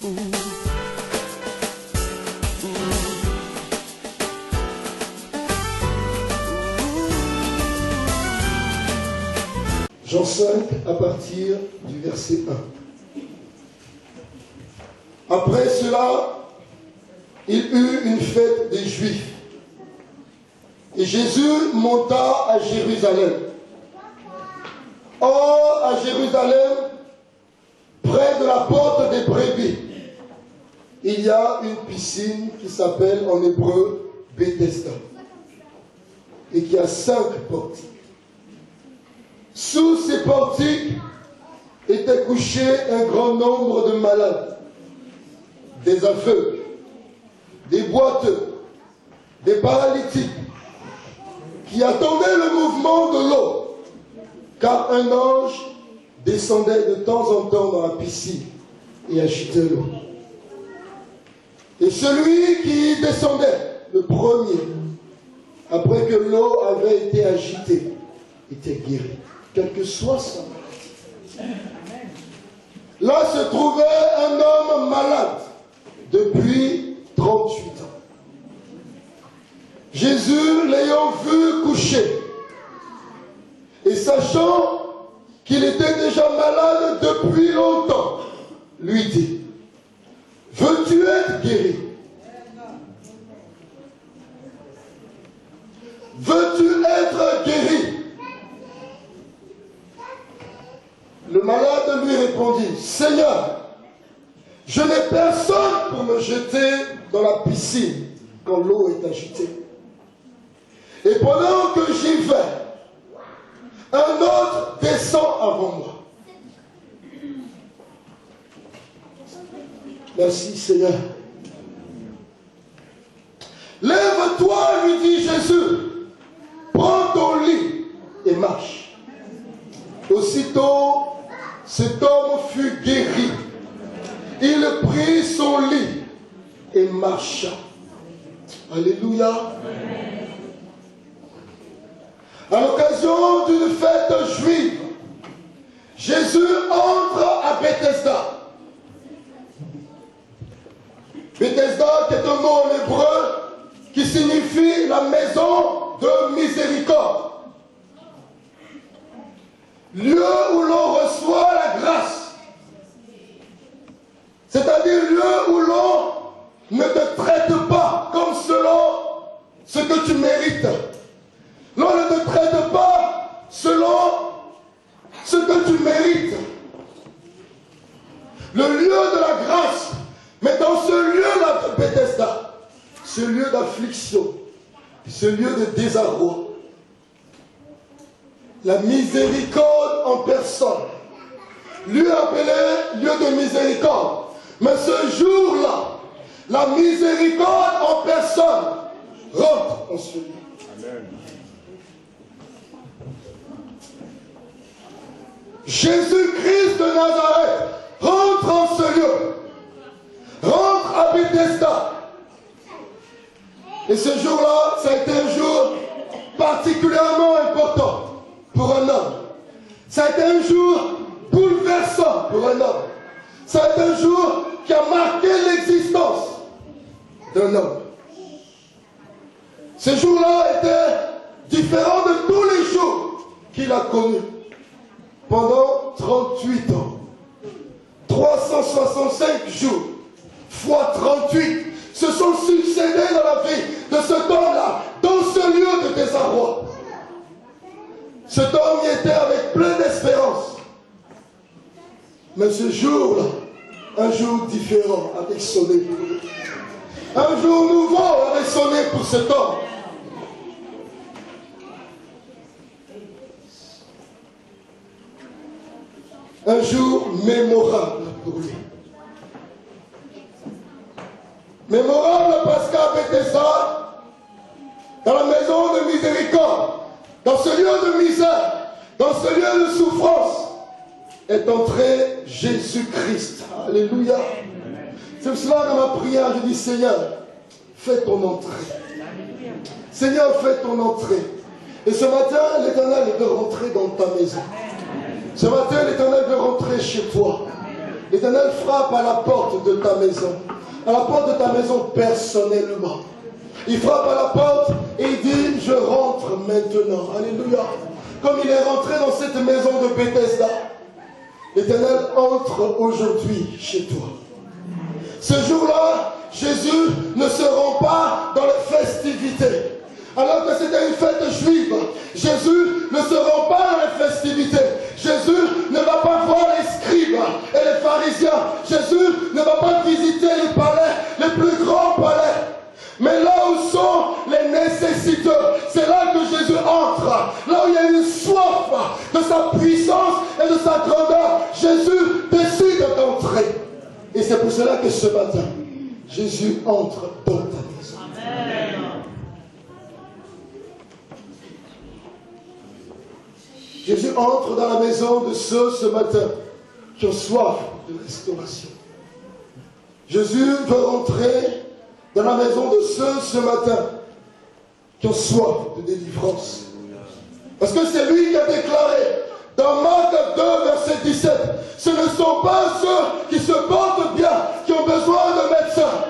Jean 5, à partir du verset 1. Après cela, il eut une fête des Juifs. Et Jésus monta à Jérusalem. Or, à Jérusalem, près de la porte des brebis, il y a une piscine qui s'appelle en hébreu Bethesda et qui a 5 portiques. Sous ces portiques étaient couchés un grand nombre de malades, des aveugles, des boiteux, des paralytiques, qui attendaient le mouvement de l'eau, car un ange descendait de temps en temps dans la piscine et agitait l'eau. Et celui qui y descendait, le premier, après que l'eau avait été agitée, était guéri, quel que soit sa maladie. Là se trouvait un homme malade depuis 38 ans. Jésus, l'ayant vu coucher, et sachant qu'il était déjà malade depuis longtemps, lui dit: veux-tu être guéri? Veux-tu être guéri? Le malade lui répondit: Seigneur, je n'ai personne pour me jeter dans la piscine quand l'eau est agitée. Et pendant que j'y vais, un autre descend avant moi. Merci Seigneur. Lève-toi, lui dit Jésus, prends ton lit et marche. Aussitôt, cet homme fut guéri. Il prit son lit et marcha. Alléluia. À l'occasion d'une fête juive, Jésus entre à Bethesda. Bethesda, qui est un mot en hébreu qui signifie la maison de miséricorde. Lieu où l'on reçoit la grâce. C'est-à-dire lieu où l'on ne te traite pas comme selon ce que tu mérites. L'on ne te traite pas selon ce que tu mérites. Le lieu de la grâce. Mais dans ce lieu-là de Bethesda, ce lieu d'affliction, ce lieu de désarroi, la miséricorde en personne, lieu appelé lieu de miséricorde. Mais ce jour-là, la miséricorde en personne rentre en ce lieu. Amen. Jésus-Christ de Nazareth rentre en ce lieu. Rentre à Bethesda. Et ce jour-là, ça a été un jour particulièrement important pour un homme. Ça a été un jour bouleversant pour un homme. Ça a été un jour qui a marqué l'existence d'un homme. Ce jour-là était différent de tous les jours qu'il a connus. Pendant 38 ans. 365 jours. Fois 38 se sont succédés dans la vie de cet homme-là, dans ce lieu de désarroi. Cet homme y était avec plein d'espérance. Mais ce jour-là, un jour différent avait sonné pour lui. Un jour nouveau avait sonné pour cet homme. Un jour mémorable pour lui. Mémorable parce qu'à Bethesda, dans la maison de miséricorde, dans ce lieu de misère, dans ce lieu de souffrance, est entré Jésus-Christ. Alléluia. C'est cela dans ma prière, je dis: Seigneur, fais ton entrée. Seigneur, fais ton entrée. Et ce matin, l'Éternel veut rentrer dans ta maison. Ce matin, l'Éternel veut rentrer chez toi. L'Éternel frappe à la porte de ta maison, à la porte de ta maison personnellement. Il frappe à la porte et il dit, je rentre maintenant. Alléluia. Comme il est rentré dans cette maison de Bethesda, l'Éternel entre aujourd'hui chez toi. Ce jour-là, Jésus ne se rend pas dans les festivités. Alors que c'était une fête juive, Jésus ne se rend pas dans les festivités. Jésus ne va pas voir les scribes et les pharisiens. Jésus ne va pas visiter les palais, les plus grands palais. Mais là où sont les nécessiteux, c'est là que Jésus entre. Là où il y a une soif de sa puissance et de sa grandeur, Jésus décide d'entrer. Et c'est pour cela que ce matin, Jésus entre dans ta maison. Amen. Jésus entre dans la maison de ceux ce matin qui ont soif de restauration. Jésus veut entrer dans la maison de ceux ce matin qui ont soif de délivrance. Parce que c'est lui qui a déclaré dans Marc 2, verset 17, ce ne sont pas ceux qui se portent bien qui ont besoin de médecins,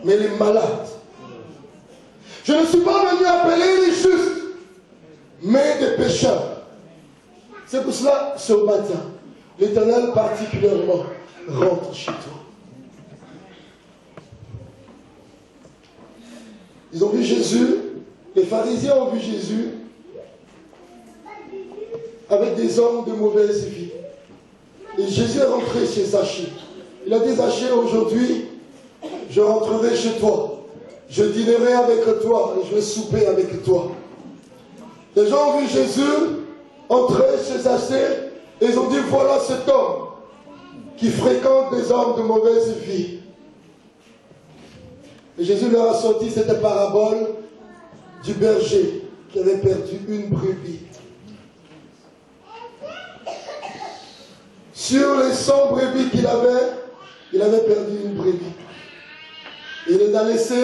mais les malades. Je ne suis pas venu appeler les justes, mais des pécheurs. C'est pour cela, ce matin, l'Éternel particulièrement rentre chez toi. Ils ont vu Jésus, les pharisiens ont vu Jésus avec des hommes de mauvaise vie. Et Jésus est rentré chez Zachée. Il a dit, Zachée, aujourd'hui, je rentrerai chez toi. Je dînerai avec toi et je vais souper avec toi. Les gens ont vu Jésus entrer chez Zachée et ils ont dit, voilà cet homme qui fréquente des hommes de mauvaise vie. Et Jésus leur a sorti cette parabole du berger qui avait perdu une brebis. Sur les 100 brebis qu'il avait, il avait perdu une brebis. Et il a laissé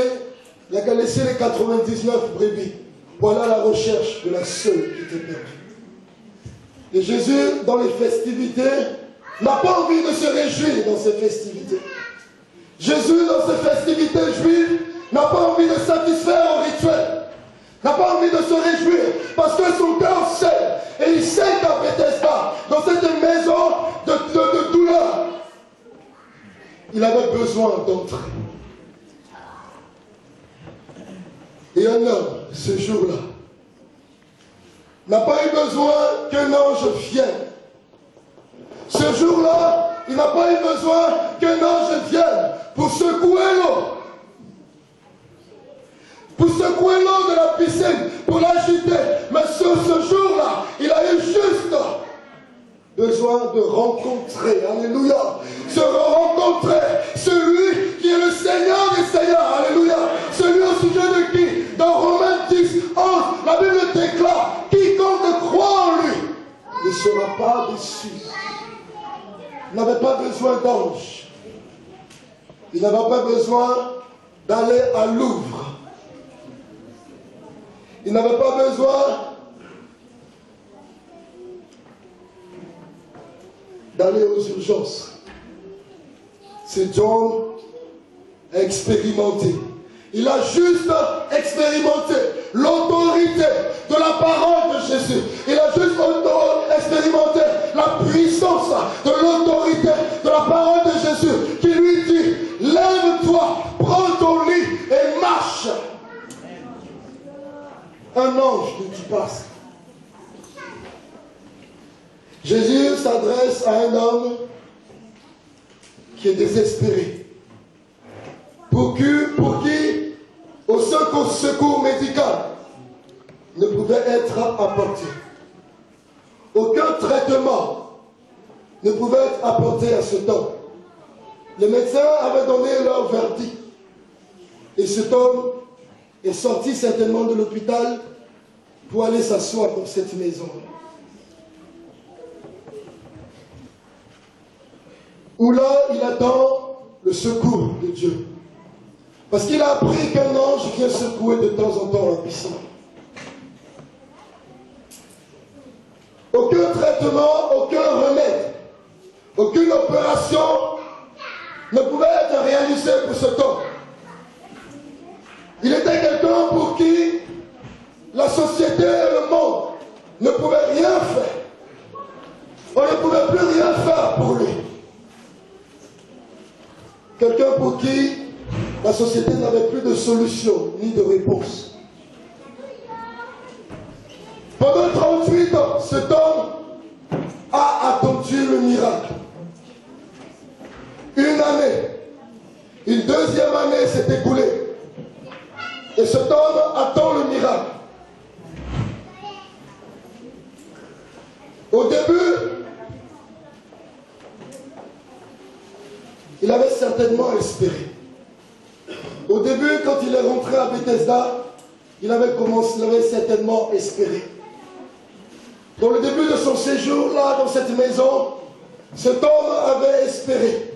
les 99 brebis. Voilà la recherche de la seule qui était perdue. Et Jésus, dans les festivités, n'a pas envie de se réjouir dans ces festivités. Jésus, dans ces festivités juives, n'a pas envie de satisfaire un rituel. N'a pas envie de se réjouir parce que son cœur sait. Et il sait qu'à Bethesda, dans cette maison de douleur, il avait besoin d'entrer. Et un homme, ce jour-là, n'a pas eu besoin qu'un ange vienne. Ce jour-là, il n'a pas eu besoin qu'un ange vienne pour secouer l'eau. Pour secouer l'eau de la piscine, pour l'agiter. Mais sur ce jour-là, il a eu juste besoin de rencontrer, alléluia, se rencontrer celui qui est le Seigneur des Seigneurs, alléluia, celui au sujet de qui, dans Romains 10, 11, la Bible déclare, quiconque croit en lui ne sera pas déçu. Il n'avait pas besoin d'ange. Il n'avait pas besoin d'aller à Louvre. Il n'avait pas besoin d'aller aux urgences. C'est John a expérimenté. Il a juste expérimenté l'autorité de la parole de Jésus. Il a juste expérimenté la puissance de l'autorité de la parole de Jésus qui lui dit, lève-toi, prends ton lit et marche. Un ange ne dit pas ça. Jésus s'adresse à un homme qui est désespéré. Pour qui au secours médical ne pouvait être apporté. Aucun traitement ne pouvait être apporté à cet homme. Les médecins avaient donné leur verdict. Et cet homme est sorti certainement de l'hôpital pour aller s'asseoir dans cette maison. Où là, il attend le secours de Dieu. Parce qu'il a appris qu'un ange vient secouer de temps en temps la piscine. Aucun traitement, aucun remède, aucune opération ne pouvait être réalisé pour cet homme. Il était quelqu'un pour qui la société et le monde ne pouvaient rien faire. On ne pouvait plus rien faire pour lui. Quelqu'un pour qui la société n'avait plus de solution ni de réponse. Pendant 38 ans, cet homme a attendu le miracle. Une année, une deuxième année s'est écoulée. Et cet homme attend le miracle. Au début, il avait certainement espéré. Au début, quand il est rentré à Bethesda, il avait certainement espéré. Dans le début de son séjour là, dans cette maison, cet homme avait espéré.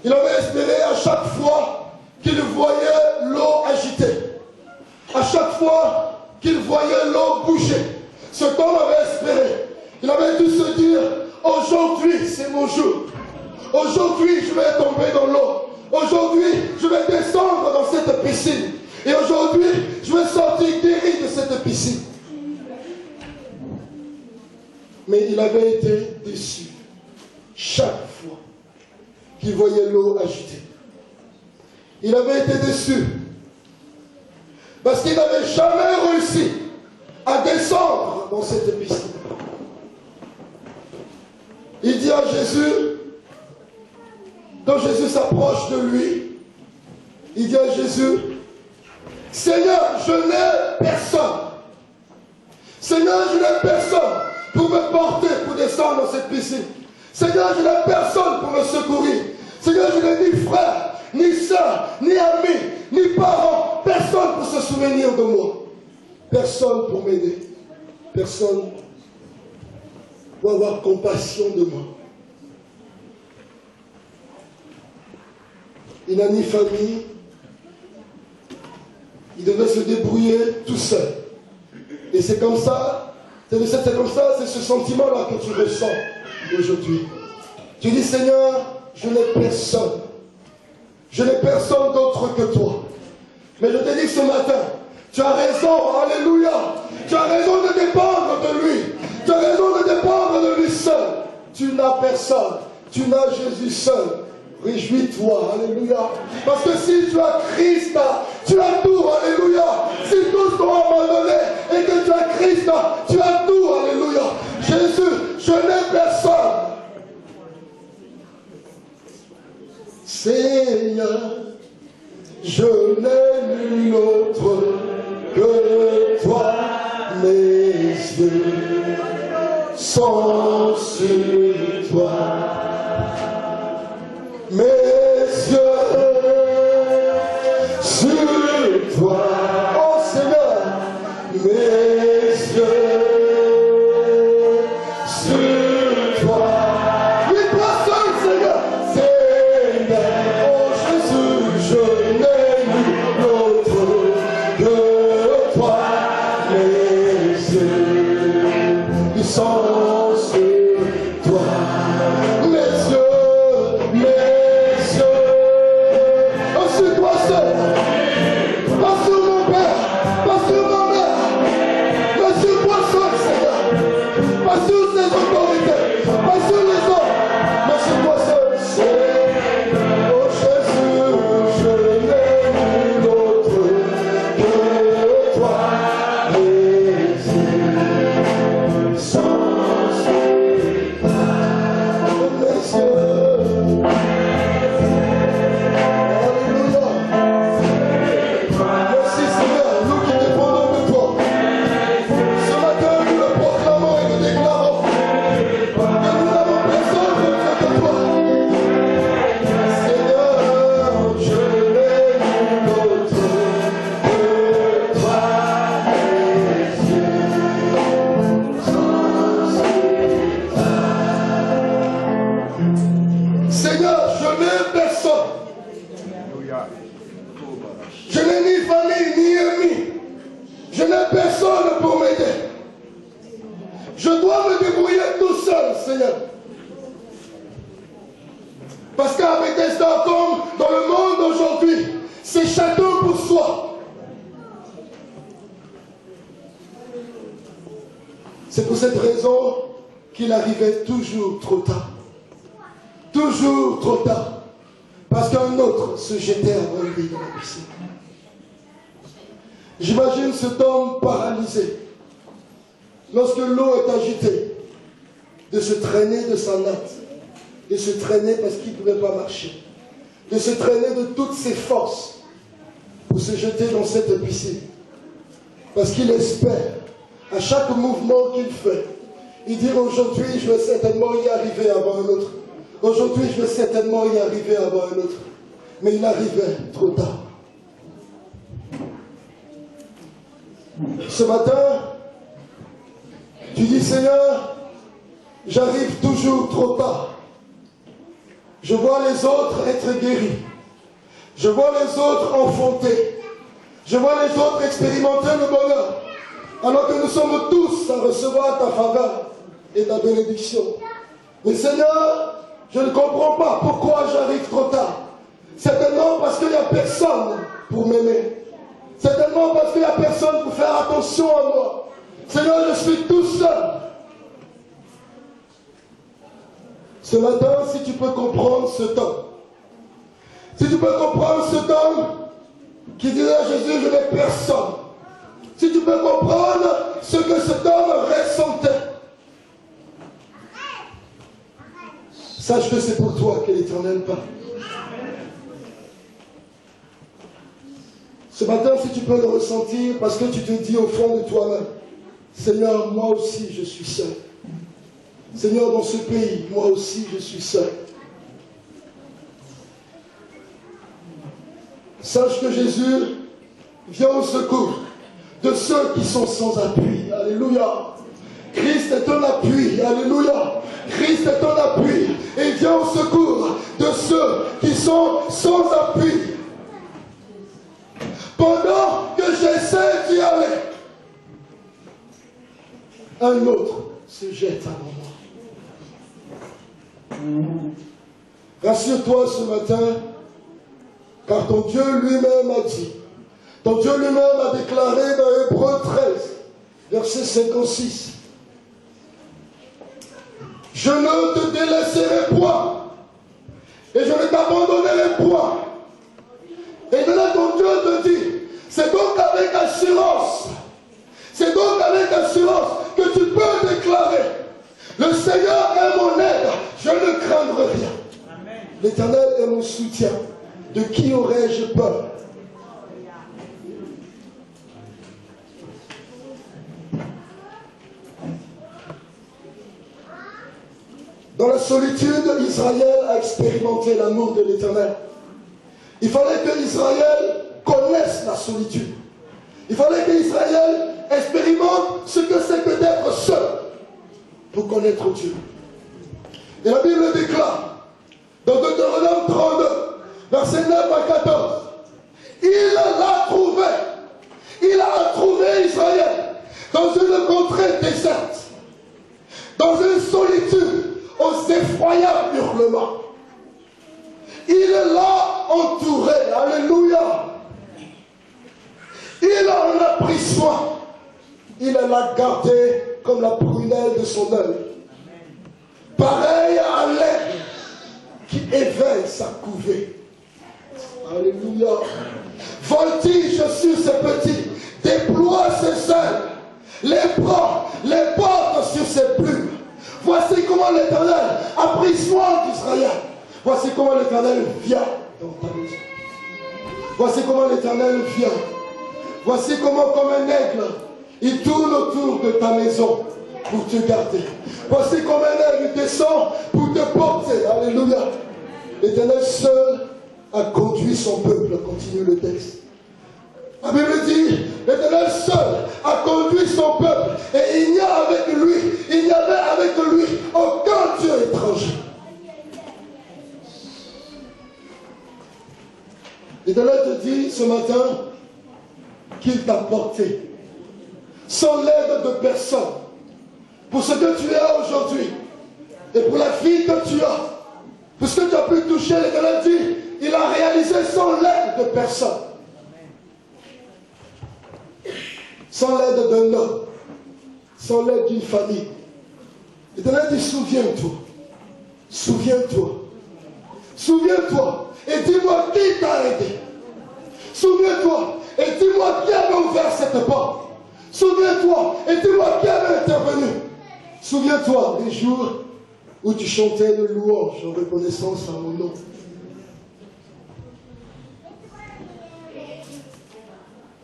Il avait espéré à chaque fois qu'il voyait l'eau agitée. À chaque fois qu'il voyait l'eau bouger. Cet homme avait espéré. Il avait dû se dire, aujourd'hui c'est mon jour. Aujourd'hui je vais tomber dans l'eau. Aujourd'hui je vais descendre dans cette piscine. Et aujourd'hui je vais sortir guéri de cette piscine. Mais il avait été déçu chaque fois qu'il voyait l'eau agitée. Il avait été déçu parce qu'il n'avait jamais réussi à descendre dans cette piscine. Il dit à Jésus, quand Jésus s'approche de lui, il dit à Jésus, Seigneur, je n'ai personne. Seigneur, je n'ai personne pour me porter, pour descendre dans cette piscine. Seigneur, je n'ai personne pour me secourir. Seigneur, je n'ai ni frère, ni soeur, ni ami, ni parents. Personne pour se souvenir de moi. Personne pour m'aider. Personne pour avoir compassion de moi. Il n'a ni famille. Il devait se débrouiller tout seul. Et c'est comme ça, c'est ce sentiment-là que tu ressens aujourd'hui. Tu dis, Seigneur, je n'ai personne. Je n'ai personne d'autre que toi. Mais je te dis ce matin, tu as raison, alléluia. Tu as raison de dépendre de lui. Tu as raison de dépendre de lui seul. Tu n'as personne. Tu n'as Jésus seul. Réjouis-toi, alléluia. Parce que si tu as Christ, tu as tout, alléluia. Si tous t'ont abandonné et que tu as Christ, tu as tout, alléluia. Jésus, je n'ai personne. Seigneur, je n'ai nul autre que toi. Mes yeux sont sur toi. Mes yeux sur toi. Oh Seigneur, mes yeux sur toi. Oui, toi seul, Seigneur. Seigneur, oh Jésus, je n'ai nul autre que toi. Mes yeux, ils sont sur toi. Mes yeux. Pas sur mon père, pas sur ma mère, mais sur toi seul, Seigneur. Pas sur ses autorités, pas sur les hommes, mais sur toi seul. Seigneur, oh Jésus, je n'ai nul autre que toi. Les yeux sont sur toi. Les yeux. Je n'ai ni famille, ni amis. Je n'ai personne pour m'aider. Je dois me débrouiller tout seul, Seigneur. Parce qu'à Bethesda, comme dans le monde aujourd'hui, c'est chacun pour soi. C'est pour cette raison qu'il arrivait toujours trop tard. Toujours trop tard. Parce qu'un autre se jetait avant lui dans la piscine. J'imagine cet homme paralysé, lorsque l'eau est agitée, de se traîner de sa natte, de se traîner parce qu'il ne pouvait pas marcher, de se traîner de toutes ses forces pour se jeter dans cette piscine. Parce qu'il espère, à chaque mouvement qu'il fait, il dit aujourd'hui je vais certainement y arriver avant un autre. Aujourd'hui je vais certainement y arriver avant un autre. Mais il arrivait trop tard. Ce matin, tu dis Seigneur, j'arrive toujours trop tard. Je vois les autres être guéris. Je vois les autres enfanter. Je vois les autres expérimenter le bonheur. Alors que nous sommes tous à recevoir ta faveur et ta bénédiction. Mais Seigneur, je ne comprends pas pourquoi j'arrive trop tard. Certainement parce qu'il n'y a personne pour m'aimer. Certainement parce qu'il n'y a personne pour faire attention à moi. Seigneur, je suis tout seul. Ce matin, si tu peux comprendre cet homme, si tu peux comprendre cet homme qui disait à Jésus, je n'ai personne. Si tu peux comprendre ce que cet homme ressentait, sache que c'est pour toi que l'Éternel parle. Ce matin, si tu peux le ressentir, parce que tu te dis au fond de toi-même, Seigneur, moi aussi je suis seul. Seigneur, dans ce pays, moi aussi je suis seul. Sache que Jésus vient au secours de ceux qui sont sans appui. Alléluia. Christ est un appui. Alléluia. Christ est un appui. Et il vient au secours de ceux qui sont sans appui. Pendant que j'essaie d'y aller, un autre se jette avant moi. Rassure-toi ce matin, car ton Dieu lui-même a dit, ton Dieu lui-même a déclaré dans Hébreux 13, verset 56, je ne te délaisserai point, et je ne t'abandonnerai point. Et de là, ton Dieu te dit, c'est donc avec assurance, que tu peux déclarer, le Seigneur est mon aide, je ne craindrai rien. L'Éternel est mon soutien, de qui aurais-je peur? Dans la solitude, Israël a expérimenté l'amour de l'Éternel. Il fallait que Israël connaisse la solitude. Il fallait que Israël expérimente ce que c'est que d'être seul pour connaître Dieu. Et la Bible déclare, dans Deutéronome 32, versets 9 à 14, il l'a trouvé. Il a trouvé Israël dans une contrée déserte, dans une solitude aux effroyables hurlements. Il l'a entouré. Alléluia. Il en a pris soin. Il l'a gardé comme la prunelle de son œil. Pareil à l'aigle qui éveille sa couvée. Alléluia. Voltige sur ses petits, déploie ses ailes, les bras, les porte sur ses plumes. Voici comment l'Éternel a pris soin d'Israël. Voici comment l'Éternel vient dans ta maison. Voici comment l'Éternel vient. Voici comment, comme un aigle, il tourne autour de ta maison pour te garder. Voici comme un aigle descend pour te porter. Alléluia. L'Éternel seul a conduit son peuple. Continue le texte. La Bible dit, l'Éternel seul a conduit son peuple. Et il n'y avait avec lui aucun Dieu étranger. L'Éternel te dit ce matin qu'il t'a porté sans l'aide de personne pour ce que tu es aujourd'hui et pour la vie que tu as, pour ce que tu as pu toucher. touché, l'Éternel dit, il a réalisé sans l'aide de personne. Sans l'aide d'un homme, sans l'aide d'une famille. L'Éternel dit, souviens-toi, souviens-toi, souviens-toi, et dis-moi qui t'a aidé. Souviens-toi, et dis-moi qui avait ouvert cette porte. Souviens-toi, et dis-moi qui avait intervenu. Souviens-toi des jours où tu chantais de louanges en reconnaissance à mon nom.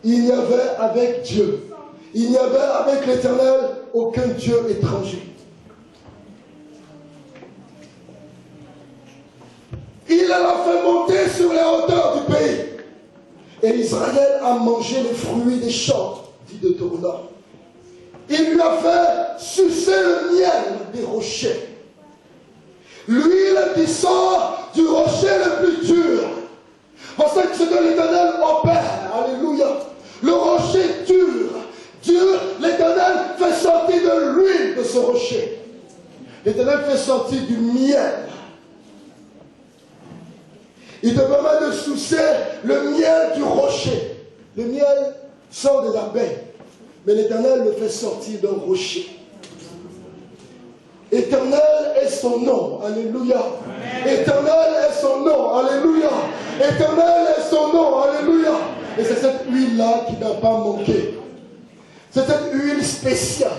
Il n'y avait avec Dieu, il n'y avait avec l'Éternel aucun Dieu étranger. Il l'a fait monter sur les hauteurs du pays. Et Israël a mangé les fruits des champs, dit Deutéronome. Il lui a fait sucer le miel des rochers. L'huile qui sort du rocher le plus dur. Parce que ce que l'Éternel opère, alléluia, le rocher dur, l'Éternel fait sortir de l'huile de ce rocher. L'Éternel fait sortir du miel. Il te permet de sucer le miel du rocher. Le miel sort des abeilles, mais l'Éternel le fait sortir d'un rocher. Éternel est son nom, alléluia. Éternel est son nom, alléluia. Éternel est son nom, alléluia. Et c'est cette huile-là qui n'a pas manqué. C'est cette huile spéciale.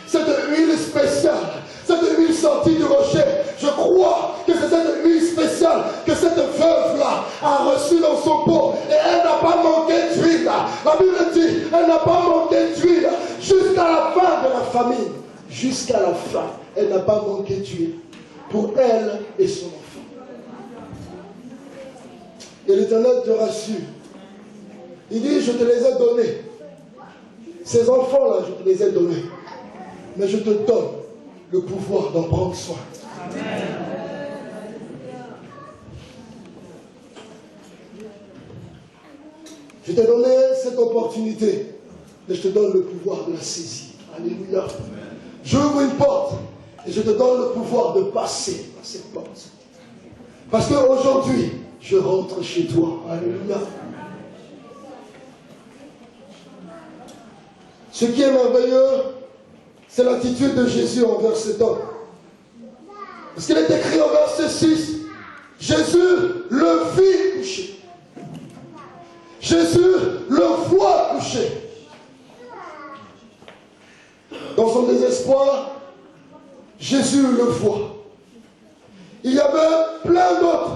Cette huile spéciale. Cette huile sortie du rocher. Je crois que c'est cette huile spéciale que cette veuve-là a reçue dans son pot. Et elle n'a pas manqué d'huile. La Bible dit, elle n'a pas manqué d'huile jusqu'à la fin de la famine. Jusqu'à la fin, elle n'a pas manqué d'huile pour elle et son enfant. Et l'Éternel te rassure. Il dit, je te les ai donnés. Ces enfants-là, je te les ai donnés. Mais je te donne le pouvoir d'en prendre soin. Amen. Je t'ai donné cette opportunité, mais je te donne le pouvoir de la saisir. Alléluia. J'ouvre une porte et je te donne le pouvoir de passer par cette porte. Parce qu'aujourd'hui, je rentre chez toi. Alléluia. Ce qui est merveilleux, c'est l'attitude de Jésus envers cet homme. Parce qu'il est écrit au verset 6, Jésus le vit coucher. Jésus le voit coucher. Dans son désespoir, Jésus le voit. Il y avait plein d'autres.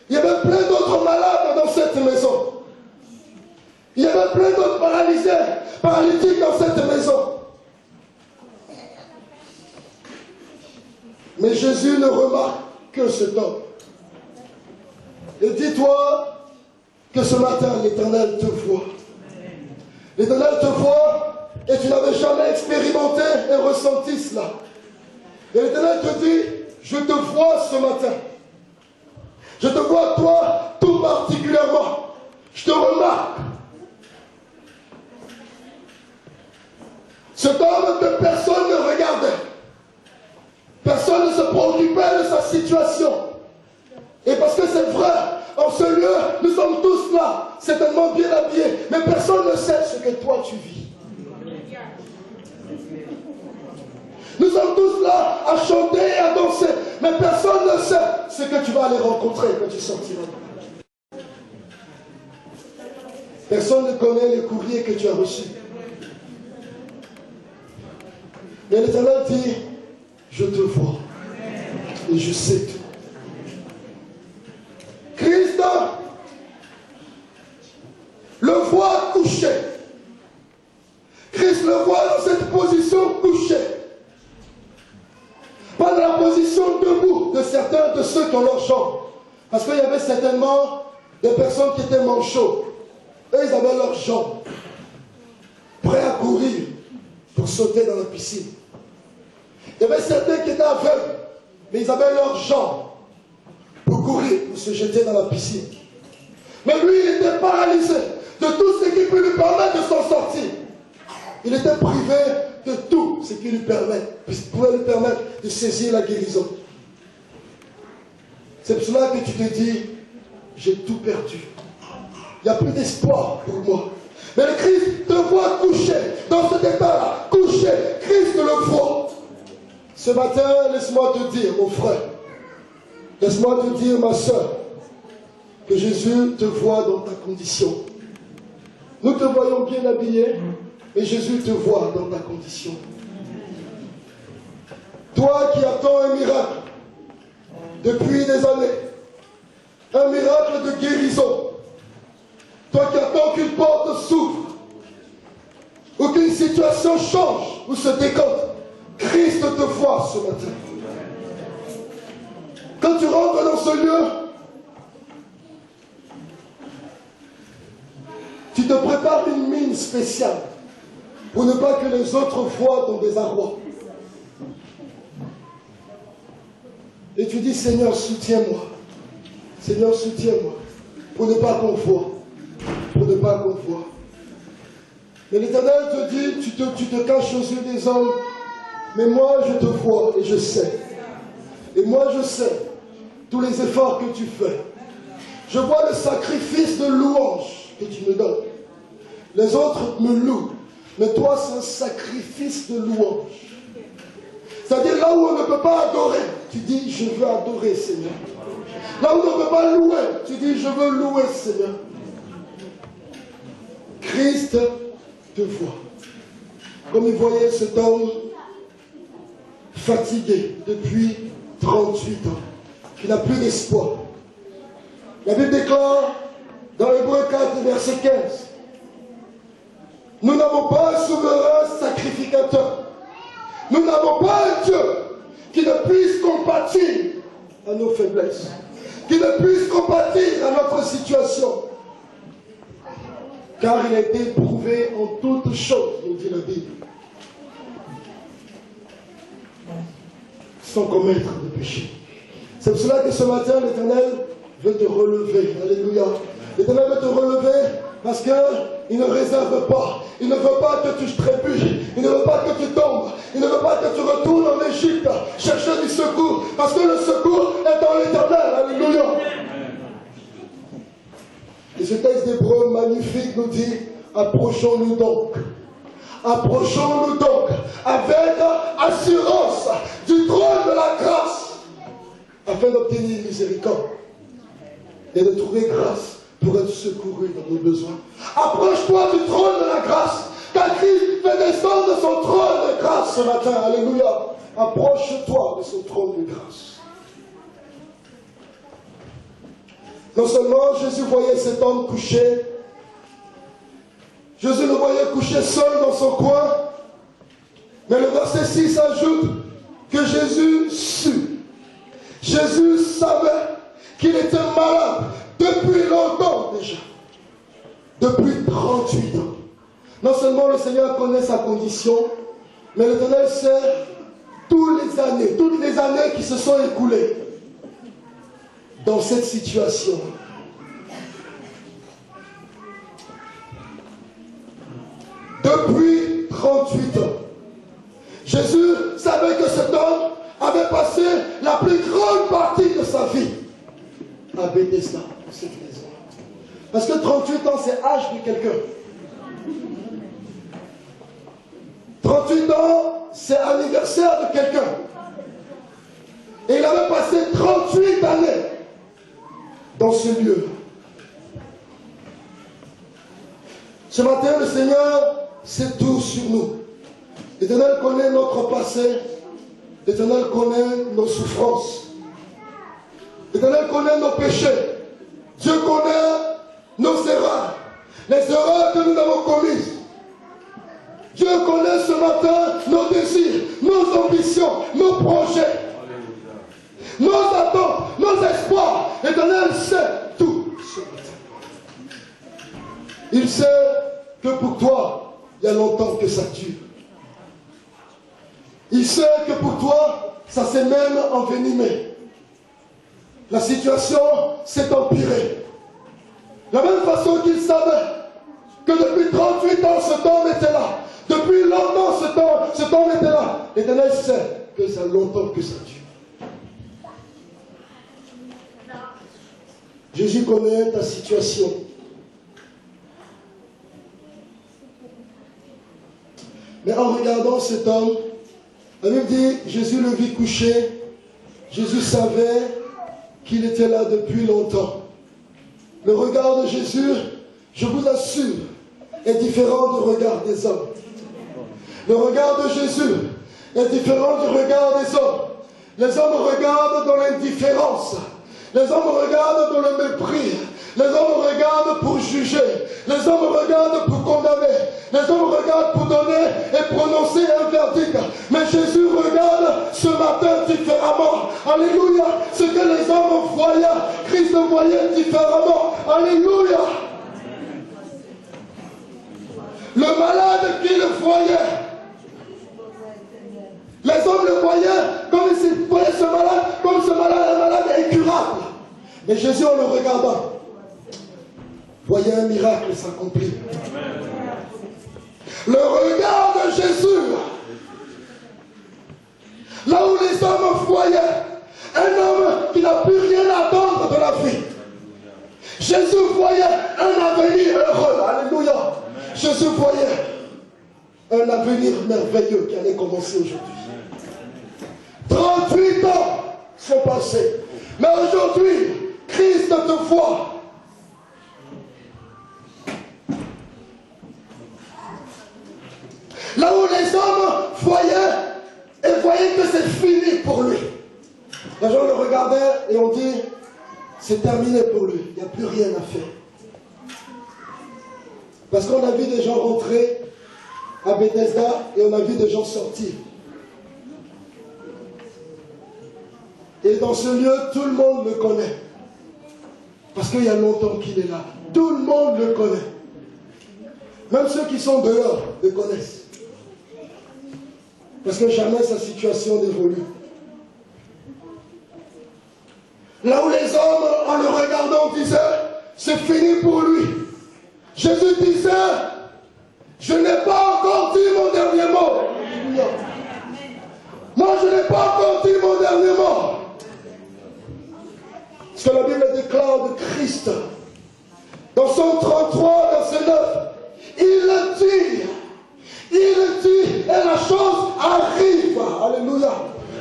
Il y avait plein d'autres malades dans cette maison. Il y avait plein d'autres paralysés, paralytiques dans cette maison. Mais Jésus ne remarque que cet homme. Et dis-toi que ce matin, l'Éternel te voit. L'Éternel te voit et tu n'avais jamais expérimenté et ressenti cela. Et l'Éternel te dit, je te vois ce matin. Je te vois toi tout particulièrement. Je te remarque. Cet homme que personne ne regardait. Personne ne se préoccupait de sa situation. Et parce que c'est vrai, en ce lieu, nous sommes tous là, certainement bien habillés, mais personne ne sait ce que toi tu vis. Nous sommes tous là à chanter et à danser, mais personne ne sait ce que tu vas aller rencontrer quand tu sortiras. Personne ne connaît les courriers que tu as reçus. Mais l'Éternel dit, je te vois et je sais tout. Christ le voit couché. Christ le voit dans cette position couchée. Pas dans la position debout de certains de ceux qui ont leurs jambes. Parce qu'il y avait certainement des personnes qui étaient manchots. Eux, ils avaient leurs jambes. Prêts à courir pour sauter dans la piscine. Il y avait certains qui étaient aveugles, mais ils avaient leurs jambes pour courir, pour se jeter dans la piscine. Mais lui, il était paralysé de tout ce qui peut lui permettre de s'en sortir. Il était privé de tout ce qui lui pouvait lui permettre de saisir la guérison. C'est pour cela que tu te dis, j'ai tout perdu. Il n'y a plus d'espoir pour moi. Mais le Christ te voit couché dans cet état-là, couché. Christ le voit. Ce matin, laisse-moi te dire, mon frère, laisse-moi te dire, ma soeur, que Jésus te voit dans ta condition. Nous te voyons bien habillé, mais Jésus te voit dans ta condition. Toi qui attends un miracle depuis des années, un miracle de guérison, toi qui attends qu'une porte s'ouvre, ou qu'une situation change, ou se décompte, Christ te voit ce matin. Quand tu rentres dans ce lieu, tu te prépares une mine spéciale pour ne pas que les autres voient ton désarroi. Et tu dis, Seigneur, soutiens-moi. Seigneur, soutiens-moi. Pour ne pas qu'on voie. Pour ne pas qu'on voie. Mais l'Éternel te dit, tu te caches aux yeux des hommes, mais moi je te vois et je sais. Et moi je sais tous les efforts que tu fais. Je vois le sacrifice de louange que tu me donnes. Les autres me louent, mais toi c'est un sacrifice de louange. C'est-à-dire là où on ne peut pas adorer, tu dis je veux adorer Seigneur. Là où on ne peut pas louer, tu dis je veux louer Seigneur. Christ te voit. Comme il voyait cet homme fatigué depuis 38 ans, qui n'a plus d'espoir. La Bible déclare dans Hébreux 4, verset 15, nous n'avons pas un souverain sacrificateur. Nous n'avons pas un Dieu qui ne puisse compatir à nos faiblesses, qui ne puisse compatir à notre situation. Car il a été éprouvé en toutes choses, nous dit la Bible, sans commettre de péché. C'est pour cela que ce matin, l'Éternel veut te relever. Alléluia. L'Éternel veut te relever parce qu'il ne réserve pas. Il ne veut pas que tu trébuches. Il ne veut pas que tu tombes. Il ne veut pas que tu retournes en Égypte chercher du secours. Parce que le secours est dans l'Éternel. Alléluia. Et ce texte d'Hébreux magnifique nous dit, approchons-nous donc. Approchons-nous donc avec assurance du trône de la grâce afin d'obtenir miséricorde et de trouver grâce pour être secouru dans nos besoins. Approche-toi du trône de la grâce, car Christ fait descendre son trône de grâce ce matin. Alléluia. Approche-toi de son trône de grâce. Non seulement Jésus voyait cet homme couché, Jésus le voyait couché seul dans son coin, mais le verset 6 ajoute que Jésus sut. Jésus savait qu'il était malade depuis longtemps déjà. Depuis 38 ans. Non seulement le Seigneur connaît sa condition, mais l'Éternel sait toutes les années qui se sont écoulées dans cette situation. Depuis 38 ans. Jésus savait que cet homme avait passé la plus grande partie de sa vie à Bethesda, cette maison. Parce que 38 ans, c'est l'âge de quelqu'un. 38 ans, c'est l'anniversaire de quelqu'un. Et il avait passé 38 années dans ce lieu. Ce matin, le Seigneur sait tout sur nous. L'Éternel connaît notre passé. L'Éternel connaît nos souffrances. L'Éternel connaît nos péchés. Dieu connaît nos erreurs. Les erreurs que nous avons commises. Dieu connaît ce matin nos désirs, nos ambitions, nos projets, nos attentes, nos espoirs. L'Éternel sait tout ce matin. Il sait que pour toi, il y a longtemps que ça dure. Il sait que pour toi, ça s'est même envenimé. La situation s'est empirée. De la même façon qu'il savait que depuis 38 ans, cet homme était là. Depuis longtemps, cet homme était là. L'Éternel sait que ça a longtemps que ça dure. Jésus connaît ta situation. Mais en regardant cet homme, la Bible dit, Jésus le vit couché. Jésus savait qu'il était là depuis longtemps. Le regard de Jésus, je vous assure, est différent du regard des hommes. Le regard de Jésus est différent du regard des hommes. Les hommes regardent dans l'indifférence. Les hommes regardent dans le mépris. Les hommes regardent pour juger. Les hommes regardent pour condamner. Les hommes regardent pour donner et prononcer un verdict. Mais Jésus regarde ce matin différemment. Alléluia. Ce que les hommes voyaient, Christ voyait différemment. Alléluia. Le malade qui le voyait, les hommes le voyaient comme s'ils voyaient ce malade, comme ce malade, un malade incurable. Mais Jésus, en le regardant, voyait un miracle s'accomplir. Le regard de Jésus, là où les hommes voyaient un homme qui n'a plus rien à attendre de la vie, Jésus voyait un avenir heureux. Alléluia. Jésus voyait un avenir merveilleux qui allait commencer aujourd'hui. 38 ans sont passés. Mais aujourd'hui, Christ te voit. Là où les hommes voyaient et voyaient que c'est fini pour lui. Les gens le regardaient et on dit, c'est terminé pour lui. Il n'y a plus rien à faire. Parce qu'on a vu des gens rentrer à Bethesda et on a vu des gens sortir. Et dans ce lieu, tout le monde le connaît. Parce qu'il y a longtemps qu'il est là. Tout le monde le connaît. Même ceux qui sont dehors le connaissent. Parce que jamais sa situation n'évolue. Là où les hommes, en le regardant, disaient, c'est fini pour lui. Jésus disait, je n'ai pas encore dit mon dernier mot. Moi, je n'ai pas encore dit mon dernier mot. Ce que la Bible déclare de Christ, dans son 33, verset 9, il dit, et la chose arrive. Alléluia.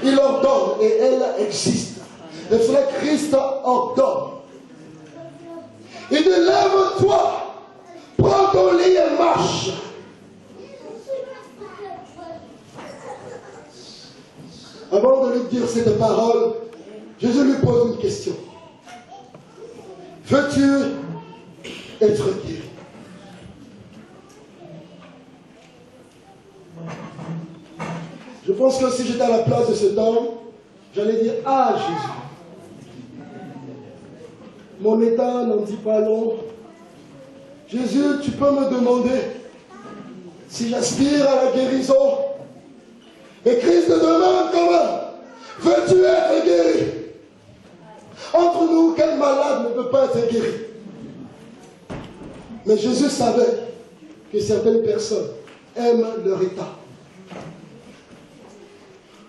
Il ordonne et elle existe. Et cela, Christ ordonne. Il dit, lève-toi, prends ton lit et marche. Avant de lui dire cette parole, Jésus lui pose une question. Veux-tu être guéri? Je pense que si j'étais à la place de cet homme, j'allais dire, ah Jésus, mon état n'en dit pas long. Jésus, tu peux me demander si j'aspire à la guérison. Et Christ te demande comment? Veux-tu être guéri? Entre nous, quel malade ne peut pas être guéri? Mais Jésus savait que certaines personnes aiment leur état.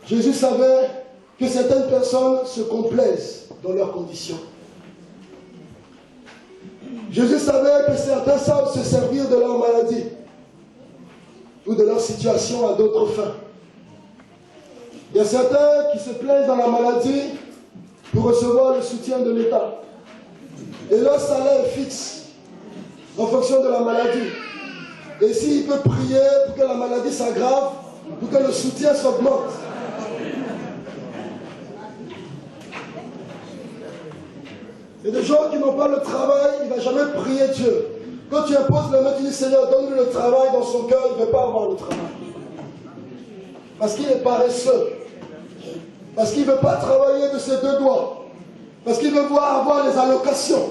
Jésus savait que certaines personnes se complaisent dans leurs conditions. Jésus savait que certains savent se servir de leur maladie ou de leur situation à d'autres fins. Il y a certains qui se plaisent dans la maladie pour recevoir le soutien de l'État. Et leur salaire est fixe en fonction de la maladie. Et s'il peut prier pour que la maladie s'aggrave, pour que le soutien s'augmente. Il y a des gens qui n'ont pas le travail, il ne va jamais prier Dieu. Quand tu imposes la main, tu dis Seigneur, donne-lui le travail dans son cœur, il ne veut pas avoir le travail. Parce qu'il est paresseux. Parce qu'il ne veut pas travailler de ses deux doigts. Parce qu'il veut avoir les allocations.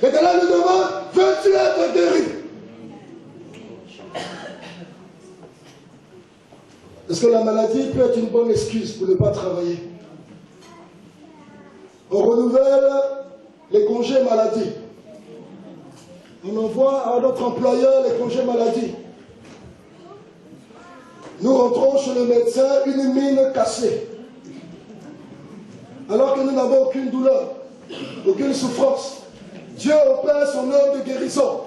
Et de là, il nous demande, veux-tu être guéri? Est-ce que la maladie peut être une bonne excuse pour ne pas travailler? On renouvelle les congés maladie. On envoie à notre employeur les congés maladie. Nous rentrons chez le médecin, une mine cassée. alors que nous n'avons aucune douleur, aucune souffrance. Dieu opère son œuvre de guérison.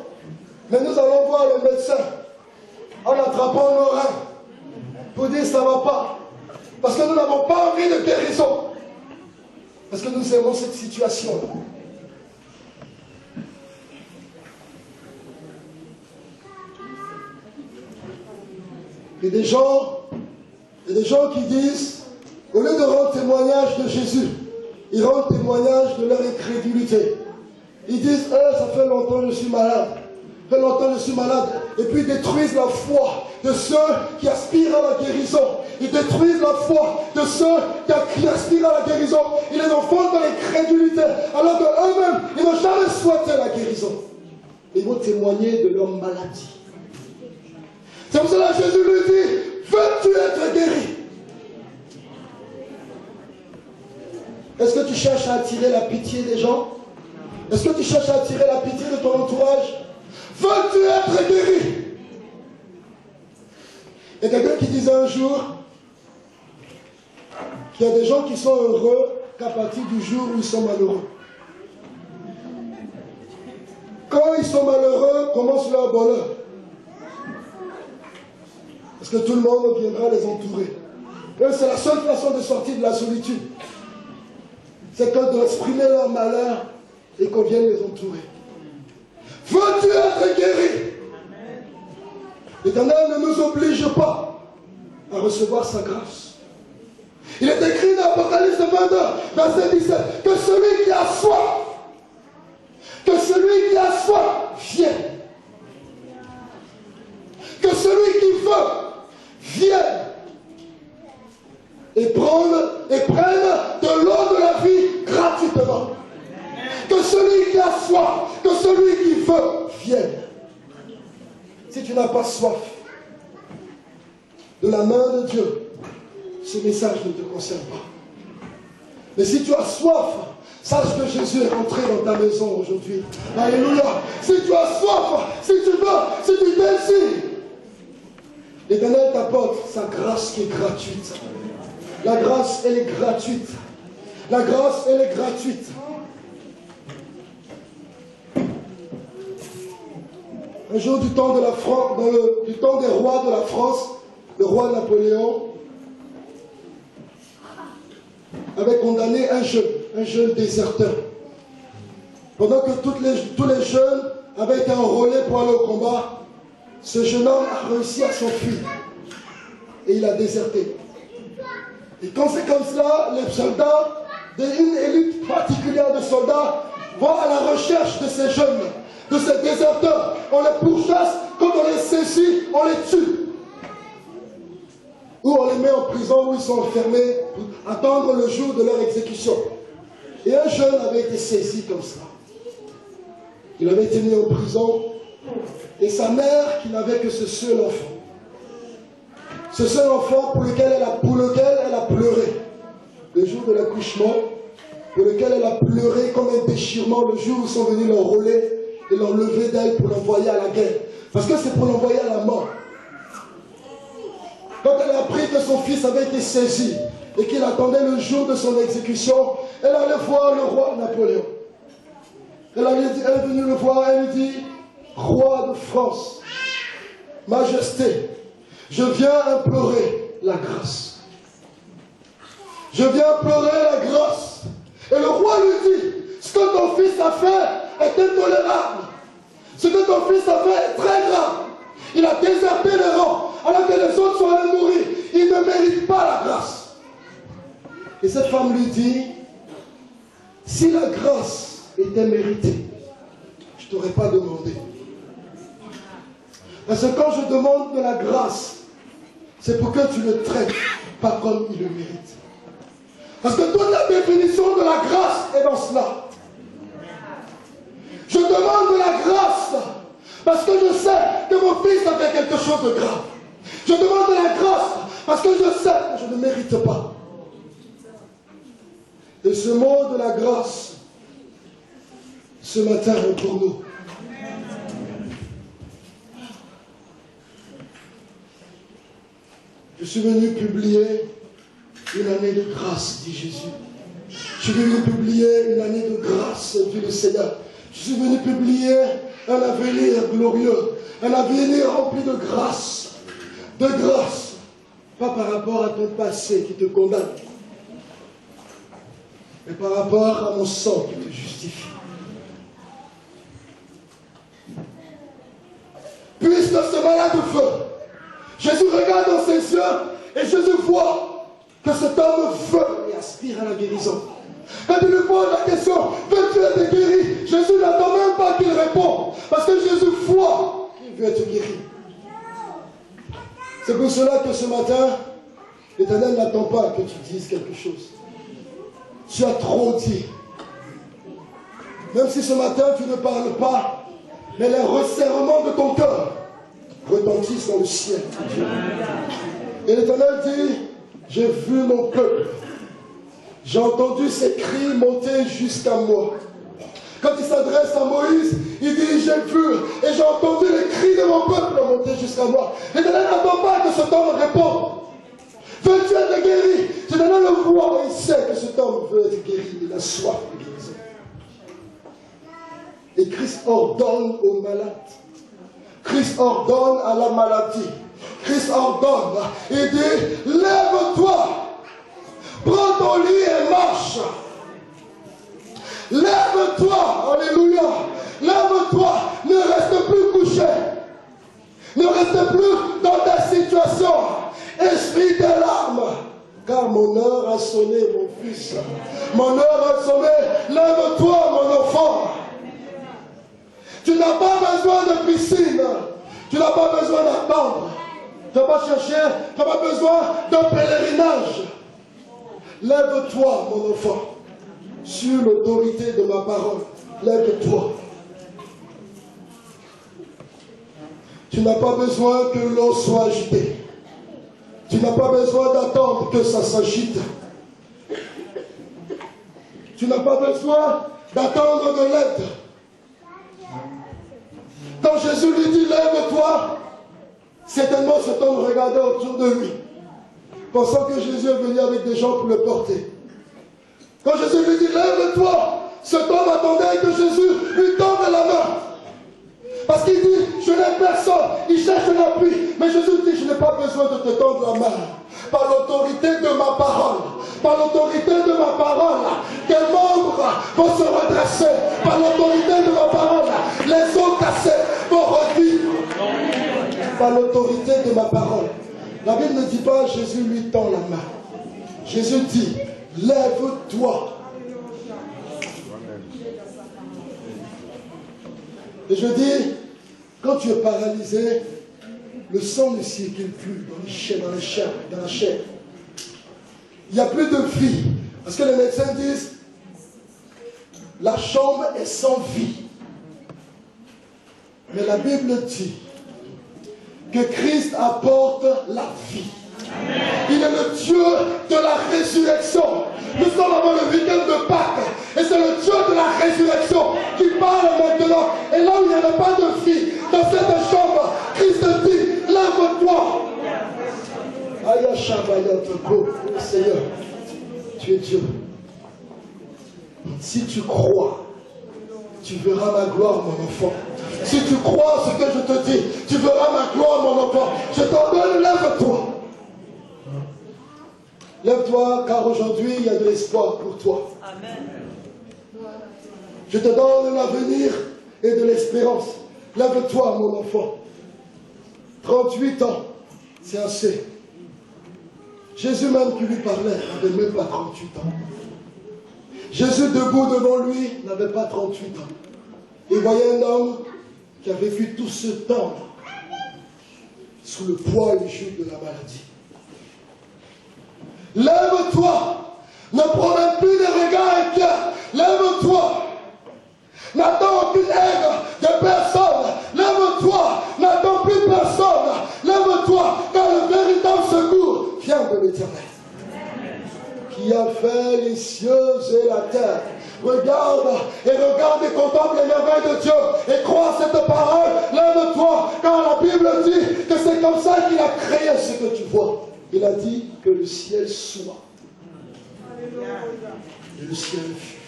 Mais nous allons voir le médecin en attrapant nos reins pour dire ça ne va pas. Parce que nous n'avons pas envie de guérison. Parce que nous aimons cette situation. Il y a des gens qui disent, au lieu de rendre témoignage de Jésus, ils rendent témoignage de leur incrédulité. Ils disent, ça fait longtemps que je suis malade. Ça fait longtemps que je suis malade. Et puis ils détruisent la foi de ceux qui aspirent à la guérison. Ils détruisent la foi de ceux qui aspirent à la guérison. Ils les enfoncent dans l'incrédulité. Alors qu'eux-mêmes, ils n'ont jamais souhaité la guérison. Ils vont témoigner de leur maladie. C'est pour cela que Jésus lui dit, veux-tu être guéri? Est-ce que tu cherches à attirer la pitié des gens? Est-ce que tu cherches à attirer la pitié de ton entourage? Veux-tu être guéri? Il y a quelqu'un qui disait un jour qu'il y a des gens qui sont heureux qu'à partir du jour où ils sont malheureux. Quand ils sont malheureux, commence leur bonheur. Parce que tout le monde viendra les entourer. C'est la seule façon de sortir de la solitude. C'est d'exprimer leur malheur et qu'on vienne les entourer. Veux-tu être guéri? L'Éternel ne nous oblige pas à recevoir sa grâce. Il est écrit dans Apocalypse 22, verset 17, que celui qui a soif, vienne. Que celui qui veut, vienne. Et prenne de l'eau de la vie gratuitement. Que celui qui a soif, que celui qui veut, vienne. Si tu n'as pas soif de la main de Dieu, ce message ne te concerne pas. Mais si tu as soif, sache que Jésus est rentré dans ta maison aujourd'hui. Alléluia. Si tu as soif, si tu veux, si tu désires, l'Éternel t'apporte sa grâce qui est gratuite. La grâce, elle est gratuite. La grâce, elle est gratuite. Un jour, du temps des rois de la France, le roi Napoléon avait condamné un jeune déserteur. Pendant que tous les jeunes avaient été enrôlés pour aller au combat, ce jeune homme a réussi à s'enfuir. Et il a déserté. Et quand c'est comme cela, les soldats, une élite particulière de soldats, vont à la recherche de ces jeunes, de ces déserteurs. On les pourchasse, quand on les saisit, on les tue. Ou on les met en prison, où ils sont enfermés pour attendre le jour de leur exécution. Et un jeune avait été saisi comme ça. Il avait été mis en prison. Et sa mère, qui n'avait que ce seul enfant. Ce seul enfant pour lequel elle a pleuré le jour de l'accouchement, pour lequel elle a pleuré comme un déchirement le jour où ils sont venus l'enrôler et l'enlever d'elle pour l'envoyer à la guerre. Parce que c'est pour l'envoyer à la mort. Quand elle a appris que son fils avait été saisi et qu'il attendait le jour de son exécution, elle allait voir le roi Napoléon. Elle est venue le voir, elle lui dit, roi de France, majesté, je viens implorer la grâce. Je viens implorer la grâce. Et le roi lui dit, ce que ton fils a fait est intolérable. Ce que ton fils a fait est très grave. Il a déserté les rangs alors que les autres sont allés mourir. Il ne mérite pas la grâce. Et cette femme lui dit, si la grâce était méritée, je ne t'aurais pas demandé. Parce que quand je demande de la grâce, c'est pour que tu le traites pas comme il le mérite. Parce que toute la définition de la grâce est dans cela. Je demande de la grâce parce que je sais que mon fils a fait quelque chose de grave. Je demande de la grâce parce que je sais que je ne mérite pas. Et ce mot de la grâce, ce matin est pour nous. Je suis venu publier une année de grâce, dit Jésus. Je suis venu publier une année de grâce, dit le Seigneur. Je suis venu publier un avenir glorieux, un avenir rempli de grâce. De grâce. Pas par rapport à ton passé qui te condamne, mais par rapport à mon sang qui te justifie. Puisque ce malade de feu, Jésus regarde dans ses yeux et Jésus voit que cet homme veut et aspire à la guérison. Quand il lui pose la question, veux-tu être guéri? Jésus n'attend même pas qu'il réponde, parce que Jésus voit qu'il veut être guéri. C'est pour cela que ce matin, l'Éternel n'attend pas que tu dises quelque chose. Tu as trop dit. Même si ce matin tu ne parles pas, mais les resserrements de ton cœur retentissent dans le ciel. Et l'Éternel dit, j'ai vu mon peuple. J'ai entendu ses cris monter jusqu'à moi. Quand il s'adresse à Moïse, il dit, j'ai vu et j'ai entendu les cris de mon peuple monter jusqu'à moi. L'Éternel n'attend pas que cet homme réponde. Veux-tu être guéri? L'Éternel le voit et il sait que cet homme veut être guéri. Il a soif de guérison. Et Christ ordonne aux malades. Christ ordonne à la maladie. Christ ordonne. Il dit, lève-toi. Prends ton lit et marche. Lève-toi, alléluia. Lève-toi, ne reste plus couché. Ne reste plus dans ta situation. Esprit des larmes. Car mon heure a sonné, mon fils. Mon heure a sonné. Lève-toi, mon enfant. Tu n'as pas besoin de piscine. Tu n'as pas besoin d'attendre. Tu n'as pas cherché. Tu n'as pas besoin d'un pèlerinage. Lève-toi, mon enfant. Sur l'autorité de ma parole, lève-toi. Tu n'as pas besoin que l'eau soit agitée. Tu n'as pas besoin d'attendre que ça s'agite. Tu n'as pas besoin d'attendre de l'aide. Quand Jésus lui dit lève-toi, certainement cet homme regardait autour de lui, pensant que Jésus est venu avec des gens pour le porter. Quand Jésus lui dit lève-toi, cet homme attendait que Jésus lui tende la main. Parce qu'il dit, je n'ai personne. Il cherche un appui. Mais Jésus dit, je n'ai pas besoin de te tendre la main. Par l'autorité de ma parole. Par l'autorité de ma parole. Tes membres vont se redresser. Par l'autorité de ma parole. Les os cassés vont revivre. Par l'autorité de ma parole. La Bible ne dit pas, Jésus lui tend la main. Jésus dit, lève-toi. Et je dis, quand tu es paralysé, le sang ne circule plus dans la chair. Il n'y a plus de vie. Parce que les médecins disent, la chambre est sans vie. Mais la Bible dit que Christ apporte la vie. Il est le Dieu de la résurrection. Nous sommes avant le week-end de Pâques. Et c'est le Dieu de la résurrection qui parle maintenant. Et là où il n'y avait pas de vie, dans cette chambre, Christ dit, lève-toi. Aïe, Shabbat, Seigneur, tu es Dieu. Si tu crois, tu verras ma gloire, mon enfant. Si tu crois ce que je te dis, tu verras ma gloire, mon enfant. Je t'ordonne, lève-toi. Lève-toi, car aujourd'hui, il y a de l'espoir pour toi. Amen. Je te donne l'avenir et de l'espérance. Lève-toi, mon enfant. 38 ans, c'est assez. Jésus même qui lui parlait n'avait même pas 38 ans. Jésus debout devant lui n'avait pas 38 ans. Il voyait un homme qui a vécu tout ce temps sous le poids et le joug de la maladie. Lève-toi, ne promets plus des regards inquiets. Lève-toi, n'attends aucune aide de personne. Lève-toi, n'attends plus personne. Lève-toi, car le véritable secours vient de l'Éternel, qui a fait les cieux et la terre. Regarde et contemple les merveilles de Dieu et crois cette parole. Lève-toi, car la Bible dit que c'est comme ça qu'il a créé ce que tu vois. Il a dit que le ciel soit. Et le ciel fut.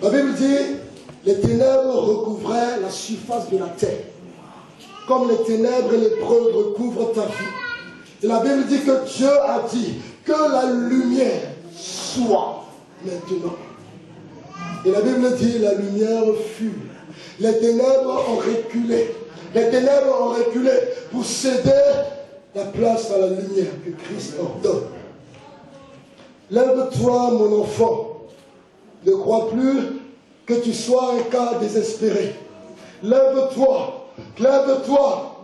La Bible dit, les ténèbres recouvraient la surface de la terre, comme les ténèbres et l'épreuve recouvrent ta vie. Et la Bible dit que Dieu a dit que la lumière soit maintenant. Et la Bible dit, la lumière fut. Les ténèbres ont reculé. Les ténèbres ont reculé pour céder la place à la lumière que Christ ordonne. Lève-toi, mon enfant. Ne crois plus que tu sois un cas désespéré. Lève-toi, lève-toi.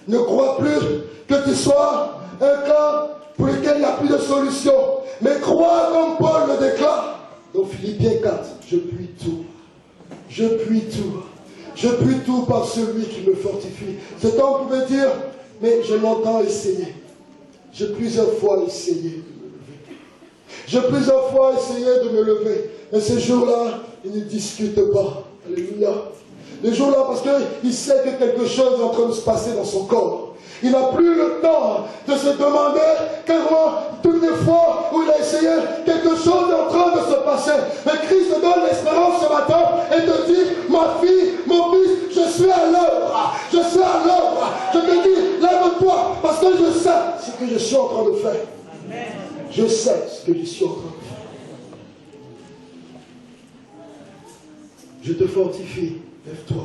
Ne crois plus que tu sois un cas pour lequel il n'y a plus de solution. Mais crois comme Paul le déclare dans Philippiens 4. Je puis tout. Je puis tout. Je puis tout par celui qui me fortifie. Cet homme pouvait dire, mais je l'entends essayer. J'ai plusieurs fois essayé de me lever. J'ai plusieurs fois essayé de me lever. Mais ce jour-là, il ne discute pas. Alléluia. Le jour-là, parce qu'il sait que quelque chose est en train de se passer dans son corps. Il n'a plus le temps de se demander comment, toutes les fois où il a essayé, quelque chose est en train de se passer. Mais Christ te donne l'espérance ce matin et te dit, ma fille, mon fils, je suis à l'œuvre. Je suis à l'œuvre. Je te dis, lève-toi, parce que je sais ce que je suis en train de faire. Je sais ce que je suis en train de faire. Je te fortifie. Lève-toi.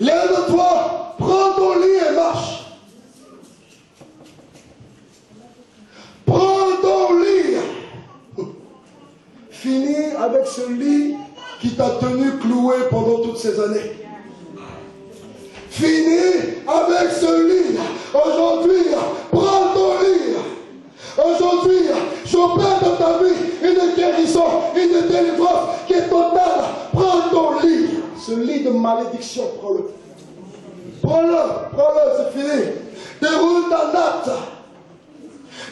Lève-toi, prends ton lit et marche. Prends ton lit. Finis avec ce lit qui t'a tenu cloué pendant toutes ces années. Finis avec ce lit. Aujourd'hui, prends ton lit. Aujourd'hui, j'opère dans ta vie une guérison, une délivrance qui est totale. Prends ton lit. Ce lit de malédiction, prends-le. Prends-le, prends-le, c'est fini. Déroule ta natte.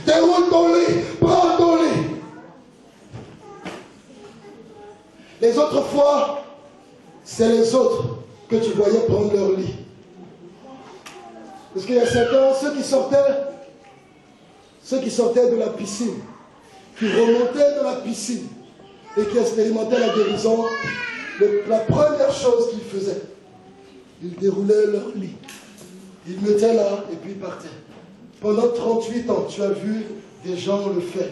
Déroule ton lit. Prends ton lit. Les autres fois, c'est les autres que tu voyais prendre leur lit. Parce qu'il y a certains, ceux qui sortaient de la piscine, qui remontaient de la piscine et qui expérimentaient la guérison, la première chose qu'ils faisaient, ils déroulaient leur lit. Ils mettaient là et puis ils partaient. Pendant 38 ans, tu as vu des gens le faire.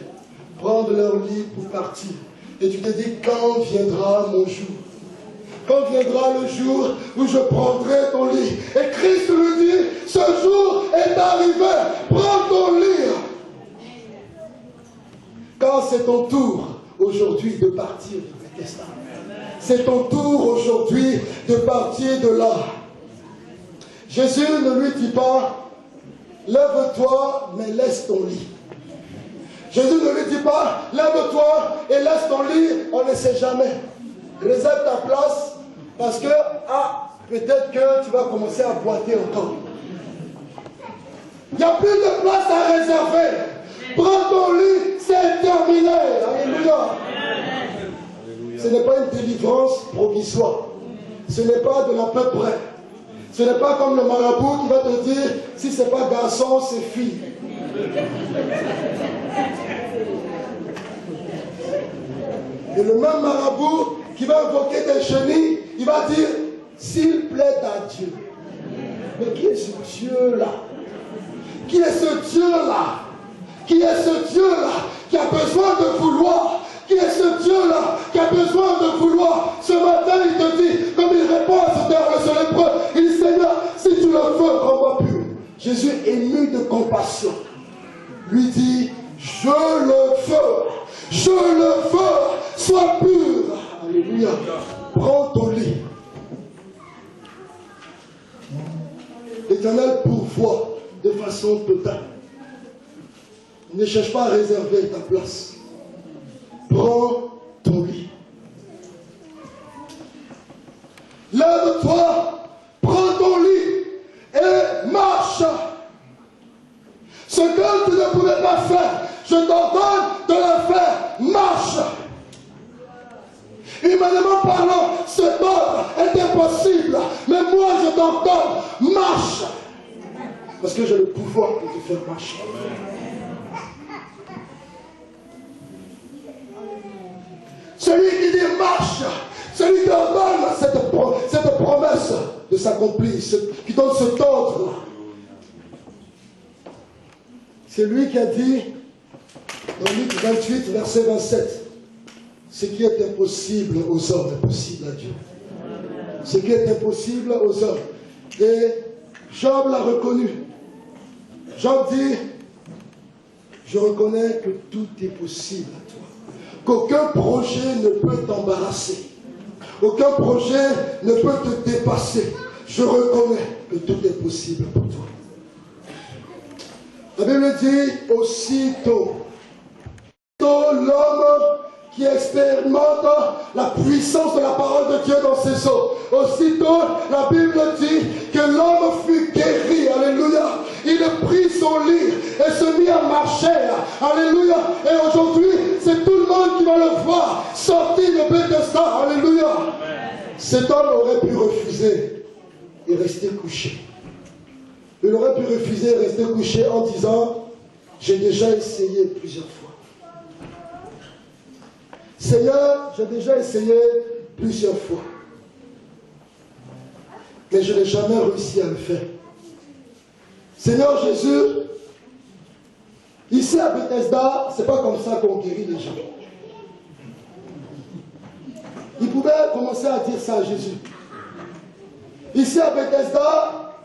Prendre leur lit pour partir. Et tu te dis, quand viendra mon jour? Quand viendra le jour où je prendrai ton lit? Et Christ lui dit, ce jour est arrivé. Prends ton lit. Quand c'est ton tour aujourd'hui de partir du testament. C'est ton tour aujourd'hui de partir de là. Jésus ne lui dit pas, lève-toi, mais laisse ton lit. Jésus ne lui dit pas, lève-toi et laisse ton lit, on ne sait jamais. Réserve ta place, parce que, peut-être que tu vas commencer à boiter encore. Il n'y a plus de place à réserver. Prends ton lit, c'est terminé. Alléluia. Ce n'est pas une délivrance provisoire. Ce n'est pas de l'à peu près. Ce n'est pas comme le marabout qui va te dire, si ce n'est pas garçon, c'est fille. Et le même marabout qui va invoquer des chenilles, il va dire, s'il plaît à Dieu. Mais qui est ce Dieu-là? Qui est ce Dieu-là? Qui est ce Dieu-là qui a besoin de vouloir? Qui est ce Dieu-là qui a besoin de vouloir? Ce matin, il te dit, comme il répond à ce lépreux, il dit, Seigneur, si tu le veux, rends-moi pur. Jésus, ému de compassion, lui dit, je le veux, sois pur. Alléluia. Prends ton lit. L'Éternel pourvoit de façon totale. Ne cherche pas à réserver ta place. Prends ton lit. Lève-toi, prends ton lit et marche. Ce que tu ne pouvais pas faire, je t'ordonne de le faire. Marche. Humainement parlant, cet ordre est impossible. Mais moi, je t'ordonne, marche. Parce que j'ai le pouvoir de te faire marcher. marche, celui qui ordonne cette promesse de s'accomplir, qui donne cet ordre. C'est lui qui a dit, dans Luc 28, verset 27, ce qui est impossible aux hommes est possible à Dieu. Ce qui est impossible aux hommes. Et Job l'a reconnu. Job dit, je reconnais que tout est possible à toi. Qu'aucun projet ne peut t'embarrasser. Aucun projet ne peut te dépasser. Je reconnais que tout est possible pour toi. La Bible dit, aussitôt l'homme qui expérimente la puissance de la parole de Dieu dans ses os. Aussitôt, la Bible dit que l'homme fut guéri. Alléluia. Il prit son lit et se mit à marcher. Alléluia. Et aujourd'hui, c'est tout le monde qui va le voir sortir de Bethesda. Alléluia. Cet homme aurait pu refuser et rester couché. Il aurait pu refuser et rester couché en disant, j'ai déjà essayé plusieurs fois. Seigneur, j'ai déjà essayé plusieurs fois. Mais je n'ai jamais réussi à le faire. Seigneur Jésus, ici à Bethesda, c'est pas comme ça qu'on guérit les gens. Il pouvait commencer à dire ça à Jésus. Ici à Bethesda,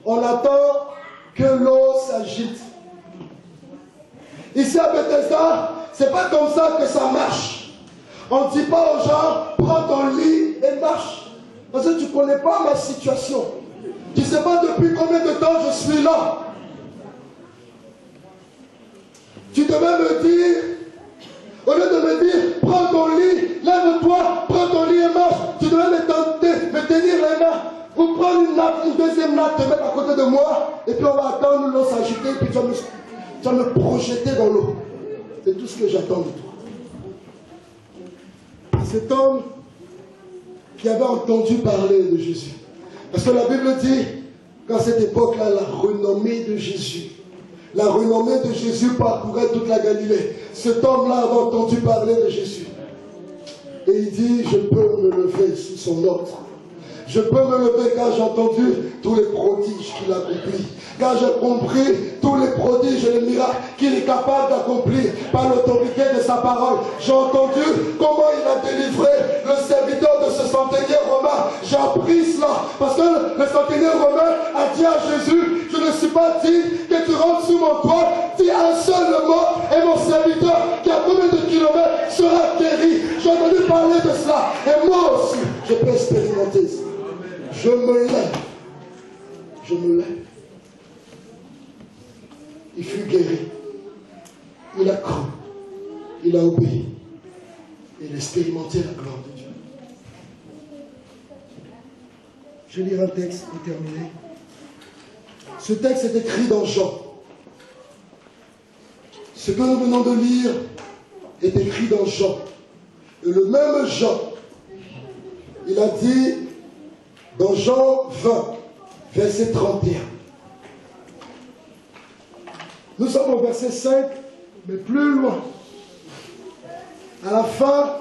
on attend que l'eau s'agite. Ici à Bethesda, c'est pas comme ça que ça marche. On ne dit pas aux gens, prends ton lit et marche. Parce que tu ne connais pas ma situation. Tu ne sais pas depuis combien de temps je suis là. Tu devais me dire, au lieu de me dire, prends ton lit, lève-toi, prends ton lit et marche. Tu devais me tenir les mains. Ou prendre une nappe, une deuxième nappe, te mettre à côté de moi, et puis on va attendre l'eau s'agiter, puis tu vas me projeter dans l'eau. C'est tout ce que j'attends de toi. Cet homme qui avait entendu parler de Jésus. Parce que la Bible dit qu'à cette époque-là, la renommée de Jésus parcourait toute la Galilée. Cet homme-là avait entendu parler de Jésus. Et il dit, je peux me lever sous son ordre. Je peux me lever car j'ai entendu tous les prodiges qu'il a accomplis. Car j'ai compris tous les prodiges et les miracles qu'il est capable d'accomplir par l'autorité de sa parole. J'ai entendu comment il a délivré le serviteur de ce centenier romain. J'ai appris cela parce que le centenier romain a dit à Jésus, je ne suis pas digne que tu rentres sous mon toit. Dis un seul mot et mon serviteur qui a combien de kilomètres sera guéri. J'ai entendu parler de cela. Et moi aussi, je peux expérimenter ça. Je me lève. Je me lève. Il fut guéri. Il a cru. Il a obéi. Il a expérimenté la gloire de Dieu. Je vais lire un texte pour terminer. Ce texte est écrit dans Jean. Ce que nous venons de lire est écrit dans Jean. Et le même Jean, il a dit dans Jean 20, verset 31. Nous sommes au verset 5, mais plus loin. À la fin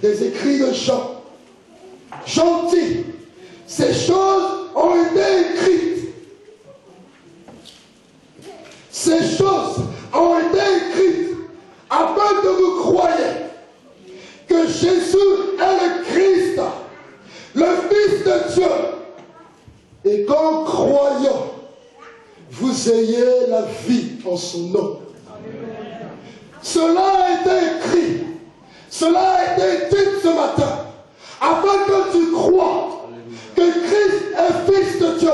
des écrits de Jean. Jean dit, ces choses ont été écrites. Ces choses ont été écrites afin que vous croyiez que Jésus est le Christ, le Fils de Dieu, et qu'en croyant, vous ayez la vie en son nom. Cela a été écrit, cela a été dit ce matin, afin que tu crois que Christ est Fils de Dieu,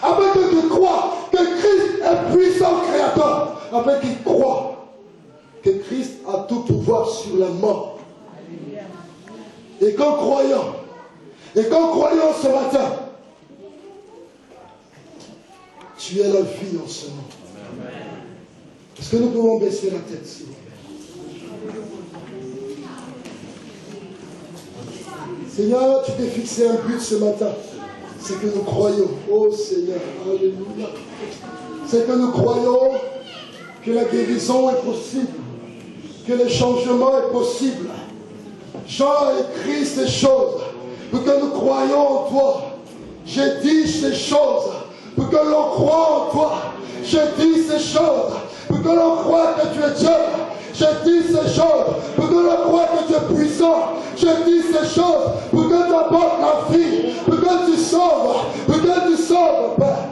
afin que tu crois que Christ est puissant créateur, afin qu'il croit que Christ a tout pouvoir sur la mort. Et qu'en croyant ce matin, tu es la vie en ce nom. Est-ce que nous pouvons baisser la tête, s'il vous plaît? Seigneur, tu t'es fixé un but ce matin. C'est que nous croyons. Oh Seigneur, alléluia. C'est que nous croyons que la guérison est possible. que le changement est possible. Jean a écrit ces choses pour que nous croyions en toi. J'ai dit ces choses pour que l'on croie en toi. J'ai dit ces choses pour que l'on croie que tu es Dieu. J'ai dit ces choses pour que l'on croie que tu es puissant. J'ai dit ces choses pour que tu apportes la vie, pour que tu sauves, Père.